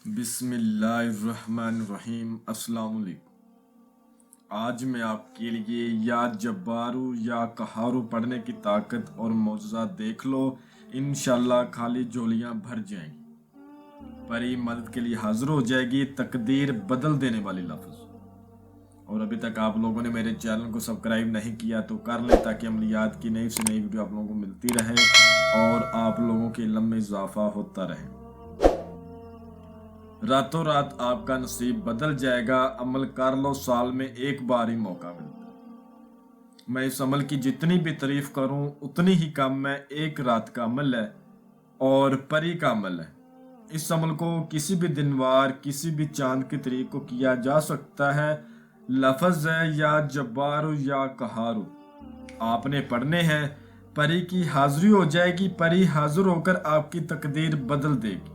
بسم اللہ الرحمن الرحیم۔ السلام علیکم۔ آج میں آپ کے لیے یا جبارو یا قہارو پڑھنے کی طاقت اور معجزہ دیکھ لو، انشاءاللہ خالی جھولیاں بھر جائیں گی۔ پری مدد کے لیے حاضر ہو جائے گی، تقدیر بدل دینے والی لفظ۔ اور ابھی تک آپ لوگوں نے میرے چینل کو سبسکرائب نہیں کیا تو کر لیں، تاکہ عملیات کی نئی سے نئی ویڈیو آپ لوگوں کو ملتی رہے اور آپ لوگوں کے علم میں اضافہ ہوتا رہے۔ راتوں رات آپ کا نصیب بدل جائے گا، عمل کر لو، سال میں ایک بار ہی موقع ملتا ہے۔ میں اس عمل کی جتنی بھی تعریف کروں اتنی ہی کم ہے۔ ایک رات کا عمل ہے اور پری کا عمل ہے۔ اس عمل کو کسی بھی دنوار، کسی بھی چاند کی تاریخ کو کیا جا سکتا ہے۔ لفظ ہے یا جبارو یا قہارو، آپ نے پڑھنے ہیں، پری کی حاضری ہو جائے گی، پری حاضر ہو کر آپ کی تقدیر بدل دے گی۔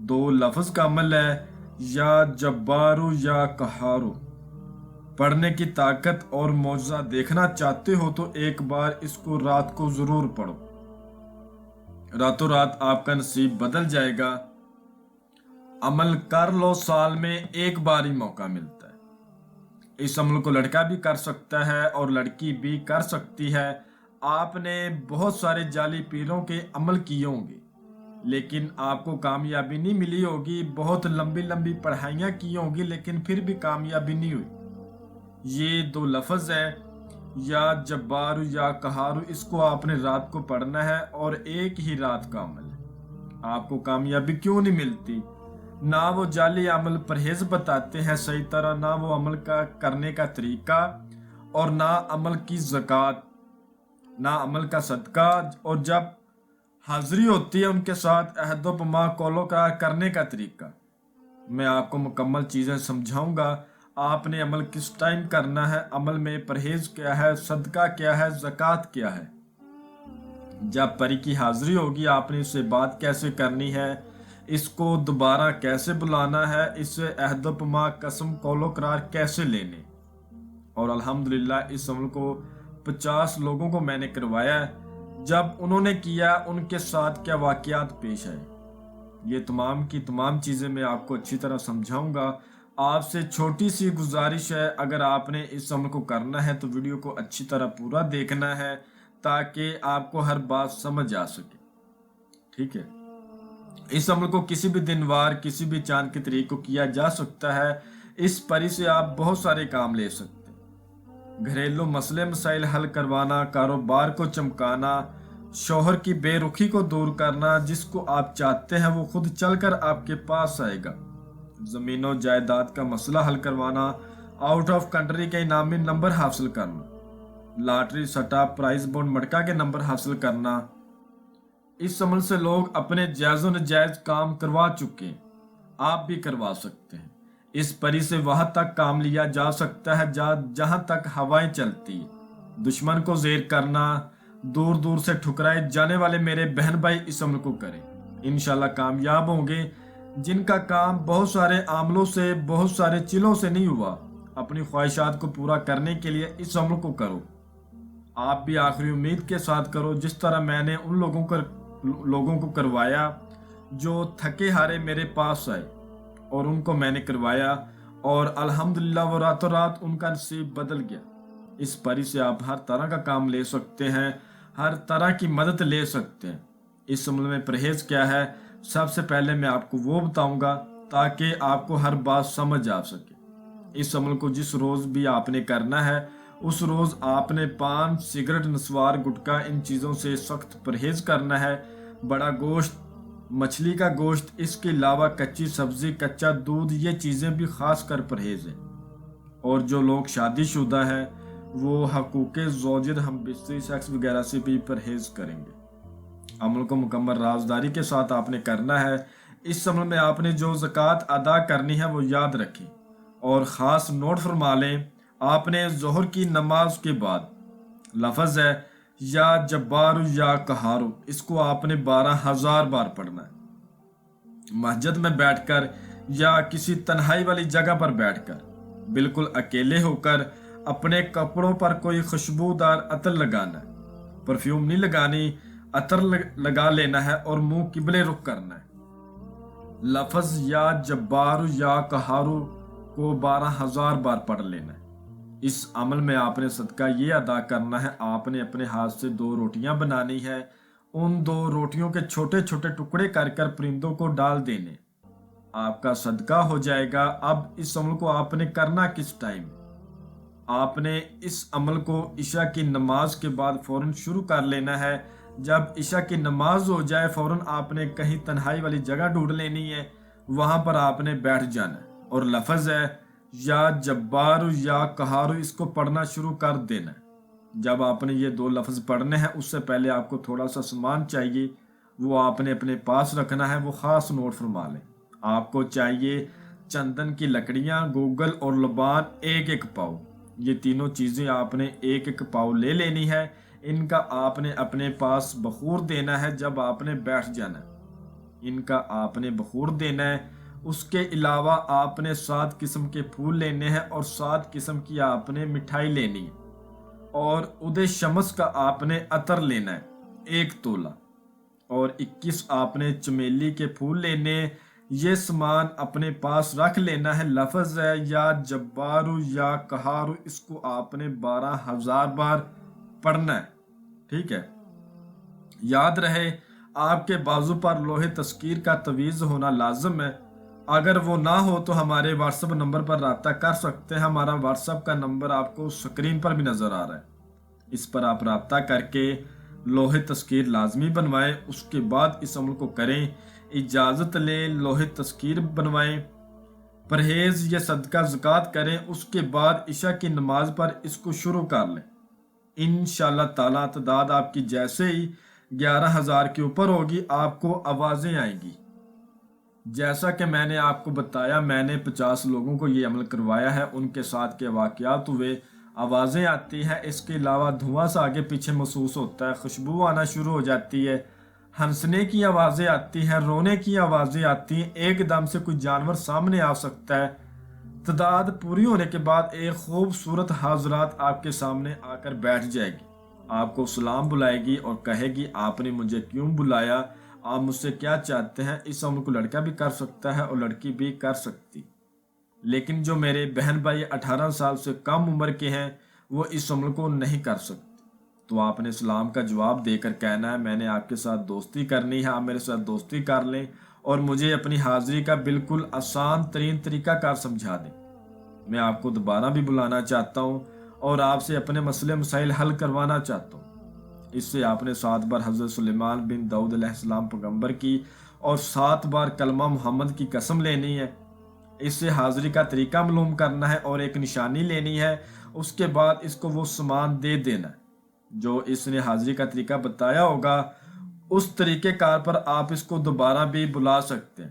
دو لفظ کا عمل ہے یا جبارو یا قہارو۔ پڑھنے کی طاقت اور معجزہ دیکھنا چاہتے ہو تو ایک بار اس کو رات کو ضرور پڑھو۔ راتوں رات آپ کا نصیب بدل جائے گا۔ عمل کر لو، سال میں ایک بار ہی موقع ملتا ہے۔ اس عمل کو لڑکا بھی کر سکتا ہے اور لڑکی بھی کر سکتی ہے۔ آپ نے بہت سارے جعلی پیروں کے عمل کیے ہوں گے، لیکن آپ کو کامیابی نہیں ملی ہوگی۔ بہت لمبی لمبی پڑھائیاں کی ہوں گی، لیکن پھر بھی کامیابی نہیں ہوئی۔ یہ دو لفظ ہے یا جبارو یا قہارو، اس کو آپ نے رات کو پڑھنا ہے اور ایک ہی رات کا عمل ہے۔ آپ کو کامیابی کیوں نہیں ملتی؟ نہ وہ جعلی عمل پرہیز بتاتے ہیں صحیح طرح، نہ وہ عمل کا کرنے کا طریقہ، اور نہ عمل کی زکوٰۃ، نہ عمل کا صدقہ، اور جب حاضری ہوتی ہے ان کے ساتھ عہد و پیما قول و قرار کرنے کا طریقہ۔ میں آپ کو مکمل چیزیں سمجھاؤں گا۔ آپ نے عمل کس ٹائم کرنا ہے، عمل میں پرہیز کیا ہے، صدقہ کیا ہے، زکوٰۃ کیا ہے۔ جب پری کی حاضری ہوگی آپ نے اس سے بات کیسے کرنی ہے، اس کو دوبارہ کیسے بلانا ہے، اس سے عہد و پیما قسم قول و قرار کیسے لینے۔ اور الحمدللہ اس عمل کو 50 لوگوں کو میں نے کروایا ہے۔ جب انہوں نے کیا ان کے ساتھ کیا واقعات پیش آئے، یہ تمام کی تمام چیزیں میں آپ کو اچھی طرح سمجھاؤں گا۔ آپ سے چھوٹی سی گزارش ہے، اگر آپ نے اس عمل کو کرنا ہے تو ویڈیو کو اچھی طرح پورا دیکھنا ہے، تاکہ آپ کو ہر بات سمجھ آ سکے۔ ٹھیک ہے؟ اس عمل کو کسی بھی دنوار، کسی بھی چاند کی تاریخ کو کیا جا سکتا ہے۔ اس پری سے آپ بہت سارے کام لے سکتے ہیں۔ گھریلو مسئلے مسائل حل کروانا، کاروبار کو چمکانا، شوہر کی بے رخی کو دور کرنا، جس کو آپ چاہتے ہیں وہ خود چل کر آپ کے پاس آئے گا۔ زمین و جائیداد کا مسئلہ حل کروانا، آؤٹ آف کنٹری کے انعامی نمبر حاصل کرنا، لاٹری سٹا پرائز بونڈ مٹکا کے نمبر حاصل کرنا۔ اس عمل سے لوگ اپنے جائز و نجائز کام کروا چکے ہیں، آپ بھی کروا سکتے ہیں۔ اس پری سے وہاں تک کام لیا جا سکتا ہے جہاں تک ہوائیں چلتی ہیں۔ دشمن کو زیر کرنا، دور دور سے ٹھکرائے جانے والے میرے بہن بھائی اس عمل کو کریں، انشاءاللہ کامیاب ہوں گے۔ جن کا کام بہت سارے عاملوں سے، بہت سارے چلوں سے نہیں ہوا، اپنی خواہشات کو پورا کرنے کے لیے اس عمل کو کرو۔ آپ بھی آخری امید کے ساتھ کرو، جس طرح میں نے ان لوگوں کو کروایا جو تھکے ہارے میرے پاس آئے، اور ان کو میں نے کروایا، اور الحمدللہ وہ راتوں رات ان کا نصیب بدل گیا۔ اس پری سے آپ ہر طرح کا کام لے سکتے ہیں، ہر طرح کی مدد لے سکتے ہیں۔ اس عمل میں پرہیز کیا ہے، سب سے پہلے میں آپ کو وہ بتاؤں گا تاکہ آپ کو ہر بات سمجھ آ سکے۔ اس عمل کو جس روز بھی آپ نے کرنا ہے، اس روز آپ نے پان، سگریٹ، نسوار، گٹکا، ان چیزوں سے سخت پرہیز کرنا ہے۔ بڑا گوشت، مچھلی کا گوشت، اس کے علاوہ کچی سبزی، کچا دودھ، یہ چیزیں بھی خاص کر پرہیز ہیں۔ اور جو لوگ شادی شدہ ہیں وہ حقوق زوجر، ہم بستری سیکس وغیرہ سے بھی پرہیز کریں گے۔ عمل کو مکمل رازداری کے ساتھ آپ نے کرنا ہے۔ اس عمل میں آپ نے جو زکوٰۃ ادا کرنی ہے وہ یاد رکھیں اور خاص نوٹ فرما لیں۔ آپ نے ظہر کی نماز کے بعد لفظ ہے یا جبارو یا قہارو، اس کو آپ نے 12,000 بار پڑھنا ہے۔ مسجد میں بیٹھ کر یا کسی تنہائی والی جگہ پر بیٹھ کر، بالکل اکیلے ہو کر، اپنے کپڑوں پر کوئی خوشبودار عطر لگانا ہے، پرفیوم نہیں لگانی، عطر لگا لینا ہے اور منہ قبلے رخ کرنا ہے۔ لفظ یا جبار یا قہار کو 12,000 بار پڑھ لینا ہے۔ اس عمل میں آپ نے صدقہ یہ ادا کرنا ہے، آپ نے اپنے ہاتھ سے 2 روٹیاں بنانی ہے، ان 2 روٹیوں کے چھوٹے چھوٹے ٹکڑے کر کر پرندوں کو ڈال دینے، آپ کا صدقہ ہو جائے گا۔ اب اس عمل کو آپ نے کرنا کس ٹائم؟ آپ نے اس عمل کو عشاء کی نماز کے بعد فوراً شروع کر لینا ہے۔ جب عشاء کی نماز ہو جائے فوراً آپ نے کہیں تنہائی والی جگہ ڈھونڈ لینی ہے، وہاں پر آپ نے بیٹھ جانا ہے، اور لفظ ہے یا جبار یا قہار اس کو پڑھنا شروع کر دینا ہے۔ جب آپ نے یہ 2 لفظ پڑھنے ہیں اس سے پہلے آپ کو تھوڑا سا سامان چاہیے، وہ آپ نے اپنے پاس رکھنا ہے، وہ خاص نوٹ فرما لیں۔ آپ کو چاہیے چندن کی لکڑیاں، گوگل اور لبان 1-1 پاؤ، یہ تینوں چیزیں آپ نے 1-1 پاؤ لے لینی ہے۔ ان کا آپ نے اپنے پاس بخور دینا ہے جب آپ نے بیٹھ جانا ہے، ان کا آپ نے بخور دینا ہے۔ اس کے علاوہ آپ نے 7 قسم کے پھول لینے ہیں اور 7 قسم کی آپ نے مٹھائی لینی ہے، اور عود شمس کا آپ نے عطر لینا ہے 1 تولہ، اور 21 آپ نے چمیلی کے پھول لینے۔ یہ سامان اپنے پاس رکھ لینا ہے۔ لفظ ہے یا جبار یا قہار، اس کو آپ نے 12,000 بار پڑھنا ہے، ٹھیک ہے؟ یاد رہے آپ کے بازو پر لوہے تذکیر کا تعویذ ہونا لازم ہے، اگر وہ نہ ہو تو ہمارے واٹس ایپ نمبر پر رابطہ کر سکتے ہیں۔ ہمارا واٹس ایپ کا نمبر آپ کو سکرین پر بھی نظر آ رہا ہے، اس پر آپ رابطہ کر کے لوہے تذکیر لازمی بنوائیں، اس کے بعد اس عمل کو کریں، اجازت لیں، لوہے تذکیر بنوائیں، پرہیز یا صدقہ زکوٰۃ کریں، اس کے بعد عشاء کی نماز پر اس کو شروع کر لیں۔ انشاءاللہ تعالیٰ تعداد آپ کی جیسے ہی 11,000 کے اوپر ہوگی آپ کو آوازیں آئیں گی۔ جیسا کہ میں نے آپ کو بتایا، میں نے 50 لوگوں کو یہ عمل کروایا ہے، ان کے ساتھ کے واقعات ہوئے، آوازیں آتی ہیں، اس کے علاوہ دھواں سا آگے پیچھے محسوس ہوتا ہے، خوشبو آنا شروع ہو جاتی ہے، ہنسنے کی آوازیں آتی ہیں، رونے کی آوازیں آتی ہیں، ایک دم سے کوئی جانور سامنے آ سکتا ہے۔ تعداد پوری ہونے کے بعد ایک خوبصورت حاضرات آپ کے سامنے آ کر بیٹھ جائے گی، آپ کو سلام بلائے گی اور کہے گی آپ نے مجھے کیوں بلایا، آپ مجھ سے کیا چاہتے ہیں۔ اس عمل کو لڑکا بھی کر سکتا ہے اور لڑکی بھی کر سکتی، لیکن جو میرے بہن بھائی 18 سال سے کم عمر کے ہیں وہ اس عمل کو نہیں کر سکتے۔ تو آپ نے سلام کا جواب دے کر کہنا ہے میں نے آپ کے ساتھ دوستی کرنی ہے، آپ میرے ساتھ دوستی کر لیں اور مجھے اپنی حاضری کا بالکل آسان ترین طریقہ کار سمجھا دیں۔ میں آپ کو دوبارہ بھی بلانا چاہتا ہوں اور آپ سے اپنے مسئلے مسائل حل کروانا چاہتا ہوں۔ اس سے آپ نے 7 بار حضرت سلیمان بن داؤد علیہ السلام پیغمبر کی اور 7 بار کلمہ محمد کی قسم لینی ہے۔ اس سے حاضری کا طریقہ معلوم کرنا ہے اور ایک نشانی لینی ہے، اس کے بعد اس کو وہ سامان دے دینا ہے جو اس نے حاضری کا طریقہ بتایا ہوگا۔ اس طریقے کار پر آپ اس کو دوبارہ بھی بلا سکتے ہیں۔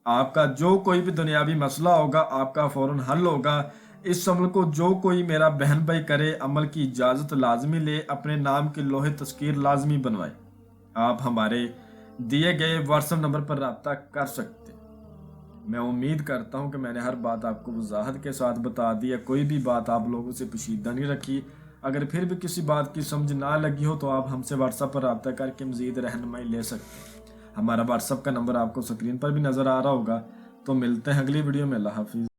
آپ کا جو کوئی بھی دنیاوی مسئلہ ہوگا آپ کا فوراً حل ہوگا۔ اس عمل کو جو کوئی میرا بہن بھائی کرے، عمل کی اجازت لازمی لے، اپنے نام کے لوہے تذکیر لازمی بنوائے۔ آپ ہمارے دیے گئے واٹس ایپ نمبر پر رابطہ کر سکتے ہیں۔ میں امید کرتا ہوں کہ میں نے ہر بات آپ کو وضاحت کے ساتھ بتا دی ہے، کوئی بھی بات آپ لوگوں سے پوشیدہ نہیں رکھی۔ اگر پھر بھی کسی بات کی سمجھ نہ لگی ہو تو آپ ہم سے واٹس ایپ پر رابطہ کر کے مزید رہنمائی لے سکتے ہیں۔ ہمارا واٹس ایپ کا نمبر آپ کو سکرین پر بھی نظر آ رہا ہوگا۔ تو ملتے ہیں اگلی ویڈیو میں، اللہ حافظ۔